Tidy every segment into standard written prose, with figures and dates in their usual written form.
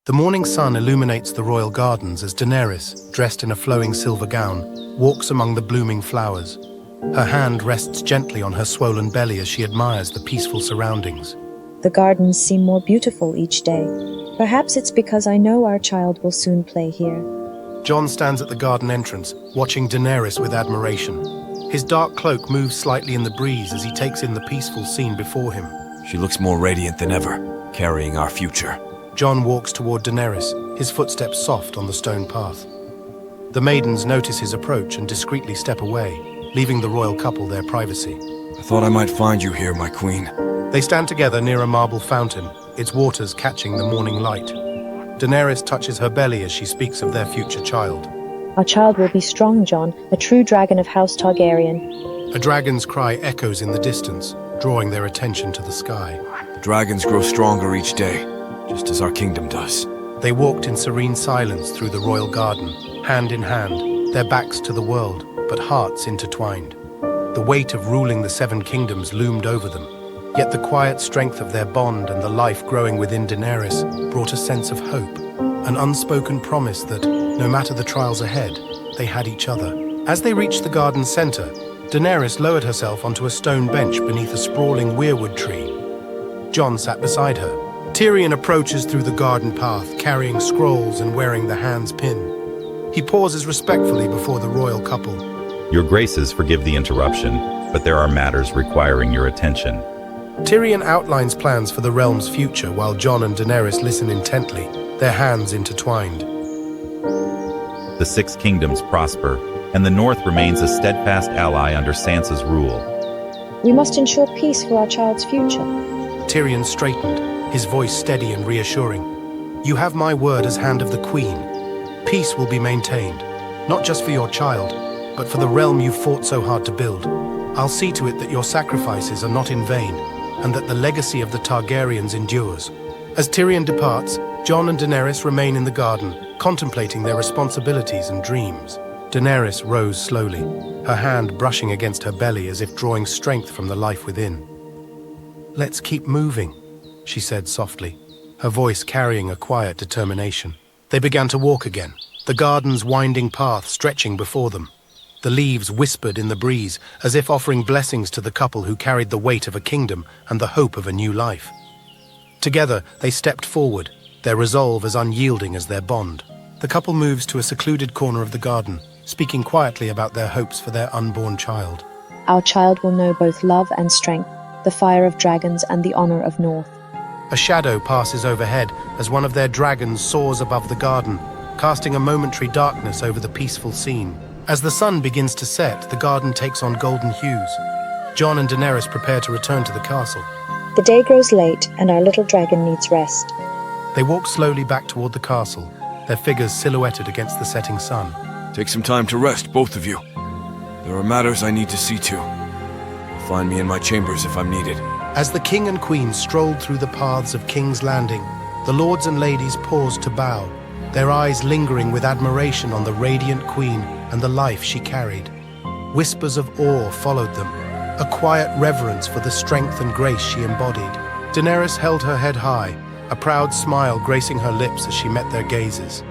The morning sun illuminates the royal gardens as Daenerys, dressed in a flowing silver gown, walks among the blooming flowers. Her hand rests gently on her swollen belly as she admires the peaceful surroundings. The gardens seem more beautiful each day. Perhaps it's because I know our child will soon play here. Jon stands at the garden entrance, watching Daenerys with admiration. His dark cloak moves slightly in the breeze as he takes in the peaceful scene before him. She looks more radiant than ever, carrying our future. Jon walks toward Daenerys, his footsteps soft on the stone path. The maidens notice his approach and discreetly step away, leaving the royal couple their privacy. I thought I might find you here, my queen. They stand together near a marble fountain, its waters catching the morning light. Daenerys touches her belly as she speaks of their future child. Our child will be strong, Jon, a true dragon of House Targaryen. A dragon's cry echoes in the distance, drawing their attention to the sky. The dragons grow stronger each day, just as our kingdom does. They walked in serene silence through the royal garden, hand in hand, their backs to the world, but hearts intertwined. The weight of ruling the Seven Kingdoms loomed over them, yet the quiet strength of their bond and the life growing within Daenerys brought a sense of hope, an unspoken promise that, no matter the trials ahead, they had each other. As they reached the garden's center, Daenerys lowered herself onto a stone bench beneath a sprawling weirwood tree. Jon sat beside her. Tyrion approaches through the garden path, carrying scrolls and wearing the hand's pin. He pauses respectfully before the royal couple. Your graces forgive the interruption, but there are matters requiring your attention. Tyrion outlines plans for the realm's future while Jon and Daenerys listen intently, their hands intertwined. The Six Kingdoms prosper, and the North remains a steadfast ally under Sansa's rule. We must ensure peace for our child's future. Tyrion straightened, his voice steady and reassuring. You have my word as Hand of the Queen. Peace will be maintained, not just for your child, but for the realm you fought so hard to build. I'll see to it that your sacrifices are not in vain, and that the legacy of the Targaryens endures. As Tyrion departs, Jon and Daenerys remain in the garden, contemplating their responsibilities and dreams. Daenerys rose slowly, her hand brushing against her belly as if drawing strength from the life within. "Let's keep moving," she said softly, her voice carrying a quiet determination. They began to walk again, the garden's winding path stretching before them. The leaves whispered in the breeze, as if offering blessings to the couple who carried the weight of a kingdom and the hope of a new life. Together, they stepped forward, their resolve as unyielding as their bond. The couple moves to a secluded corner of the garden, speaking quietly about their hopes for their unborn child. Our child will know both love and strength, the fire of dragons and the honor of North. A shadow passes overhead as one of their dragons soars above the garden, casting a momentary darkness over the peaceful scene. As the sun begins to set, the garden takes on golden hues. Jon and Daenerys prepare to return to the castle. The day grows late, and our little dragon needs rest. They walk slowly back toward the castle, their figures silhouetted against the setting sun. Take some time to rest, both of you. There are matters I need to see to. You'll find me in my chambers if I'm needed. As the king and queen strolled through the paths of King's Landing, the lords and ladies paused to bow, their eyes lingering with admiration on the radiant queen and the life she carried. Whispers of awe followed them, a quiet reverence for the strength and grace she embodied. Daenerys held her head high, a proud smile gracing her lips as she met their gazes.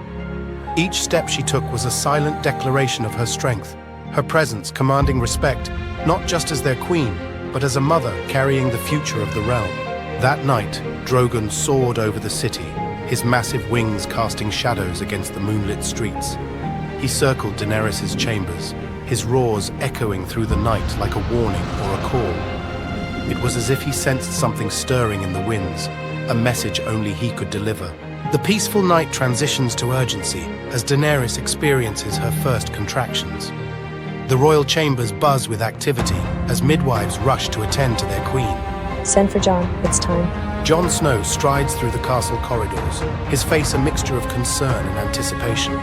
Each step she took was a silent declaration of her strength, her presence commanding respect, not just as their queen, but as a mother carrying the future of the realm. That night, Drogon soared over the city, his massive wings casting shadows against the moonlit streets. He circled Daenerys' chambers, his roars echoing through the night like a warning or a call. It was as if he sensed something stirring in the winds, a message only he could deliver. The peaceful night transitions to urgency as Daenerys experiences her first contractions. The royal chambers buzz with activity as midwives rush to attend to their queen. Send for Jon, it's time. Jon Snow strides through the castle corridors, his face a mixture of concern and anticipation.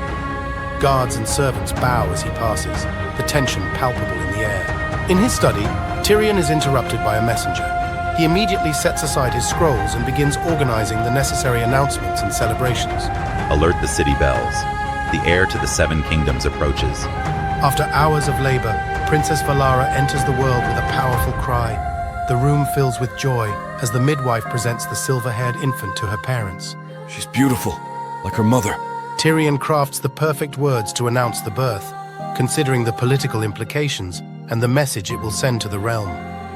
Guards and servants bow as he passes, the tension palpable in the air. In his study, Tyrion is interrupted by a messenger. He immediately sets aside his scrolls and begins organizing the necessary announcements and celebrations. Alert the city bells. The heir to the Seven Kingdoms approaches. After hours of labor, Princess Valara enters the world with a powerful cry. The room fills with joy as the midwife presents the silver-haired infant to her parents. She's beautiful, like her mother. Tyrion crafts the perfect words to announce the birth, considering the political implications and the message it will send to the realm.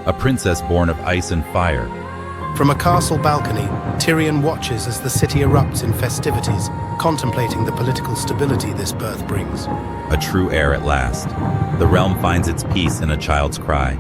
A princess born of ice and fire. From a castle balcony, Tyrion watches as the city erupts in festivities, contemplating the political stability this birth brings. A true heir at last. The realm finds its peace in a child's cry.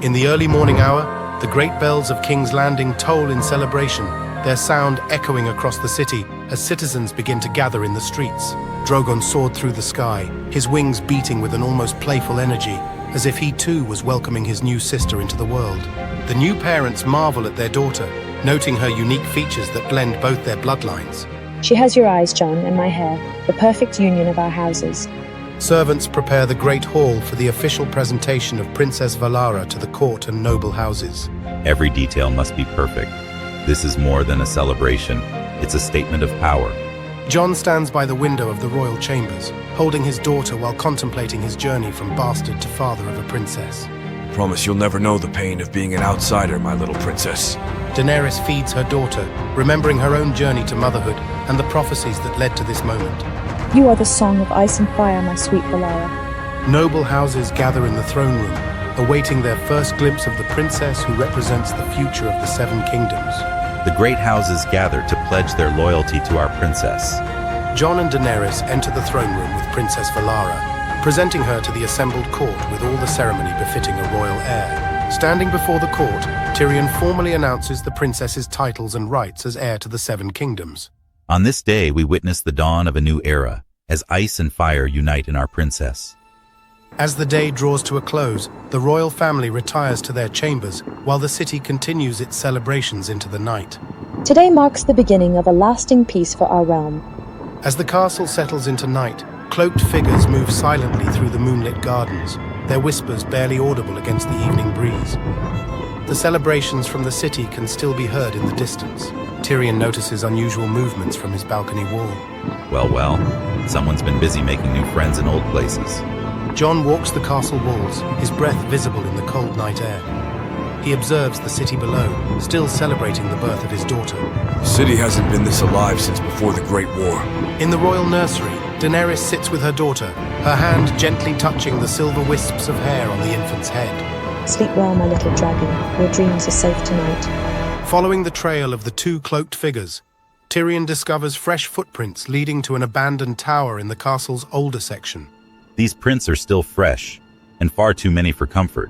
In the early morning hour, the great bells of King's Landing toll in celebration, their sound echoing across the city as citizens begin to gather in the streets. Drogon soared through the sky, his wings beating with an almost playful energy, as if he too was welcoming his new sister into the world. The new parents marvel at their daughter, noting her unique features that blend both their bloodlines. She has your eyes, John, and my hair, the perfect union of our houses. Servants prepare the great hall for the official presentation of Princess Valara to the court and noble houses. Every detail must be perfect. This is more than a celebration. It's a statement of power. Jon stands by the window of the royal chambers, holding his daughter while contemplating his journey from bastard to father of a princess. Promise you'll never know the pain of being an outsider, my little princess. Daenerys feeds her daughter, remembering her own journey to motherhood and the prophecies that led to this moment. You are the song of ice and fire, my sweet Valara. Noble houses gather in the throne room, awaiting their first glimpse of the princess who represents the future of the Seven Kingdoms. The great houses gather to pledge their loyalty to our princess. Jon and Daenerys enter the throne room with Princess Valara, presenting her to the assembled court with all the ceremony befitting a royal heir. Standing before the court, Tyrion formally announces the princess's titles and rights as heir to the Seven Kingdoms. On this day, we witness the dawn of a new era, as ice and fire unite in our princess. As the day draws to a close, the royal family retires to their chambers while the city continues its celebrations into the night. Today marks the beginning of a lasting peace for our realm. As the castle settles into night, cloaked figures move silently through the moonlit gardens, their whispers barely audible against the evening breeze. The celebrations from the city can still be heard in the distance. Tyrion notices unusual movements from his balcony wall. Well, someone's been busy making new friends in old places. Jon walks the castle walls, his breath visible in the cold night air. He observes the city below, still celebrating the birth of his daughter. The city hasn't been this alive since before the Great War. In the royal nursery, Daenerys sits with her daughter, her hand gently touching the silver wisps of hair on the infant's head. Sleep well, my little dragon. Your dreams are safe tonight. Following the trail of the two cloaked figures, Tyrion discovers fresh footprints leading to an abandoned tower in the castle's older section. These prints are still fresh, and far too many for comfort.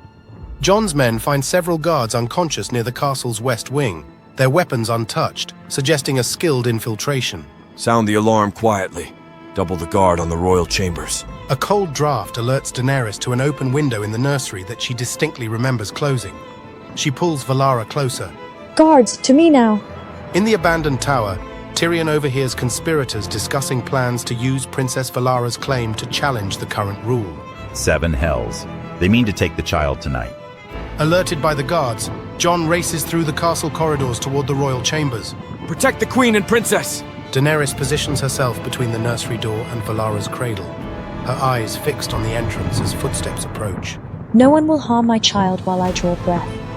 Jon's men find several guards unconscious near the castle's west wing, their weapons untouched, suggesting a skilled infiltration. Sound the alarm quietly. Double the guard on the royal chambers. A cold draft alerts Daenerys to an open window in the nursery that she distinctly remembers closing. She pulls Valara closer. Guards, to me now. In the abandoned tower, Tyrion overhears conspirators discussing plans to use Princess Valara's claim to challenge the current rule. 7 hells. They mean to take the child tonight. Alerted by the guards, Jon races through the castle corridors toward the royal chambers. Protect the queen and princess! Daenerys positions herself between the nursery door and Valara's cradle, her eyes fixed on the entrance as footsteps approach. No one will harm my child while I draw breath.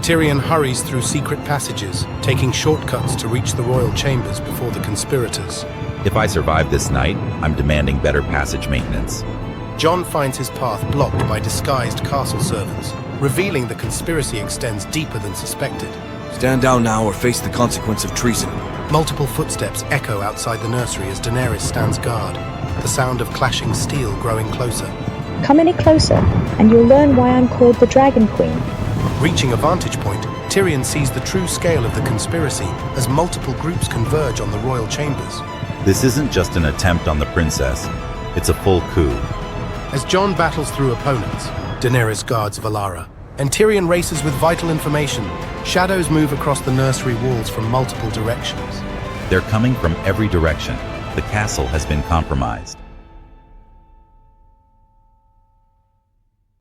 Tyrion hurries through secret passages, taking shortcuts to reach the royal chambers before the conspirators. If I survive this night, I'm demanding better passage maintenance. Jon finds his path blocked by disguised castle servants, revealing the conspiracy extends deeper than suspected. Stand down now or face the consequence of treason. Multiple footsteps echo outside the nursery as Daenerys stands guard, the sound of clashing steel growing closer. Come any closer, and you'll learn why I'm called the Dragon Queen. Reaching a vantage point, Tyrion sees the true scale of the conspiracy as multiple groups converge on the royal chambers. This isn't just an attempt on the princess, it's a full coup. As Jon battles through opponents, Daenerys guards Valara, and Tyrion races with vital information. Shadows move across the nursery walls from multiple directions. They're coming from every direction. The castle has been compromised.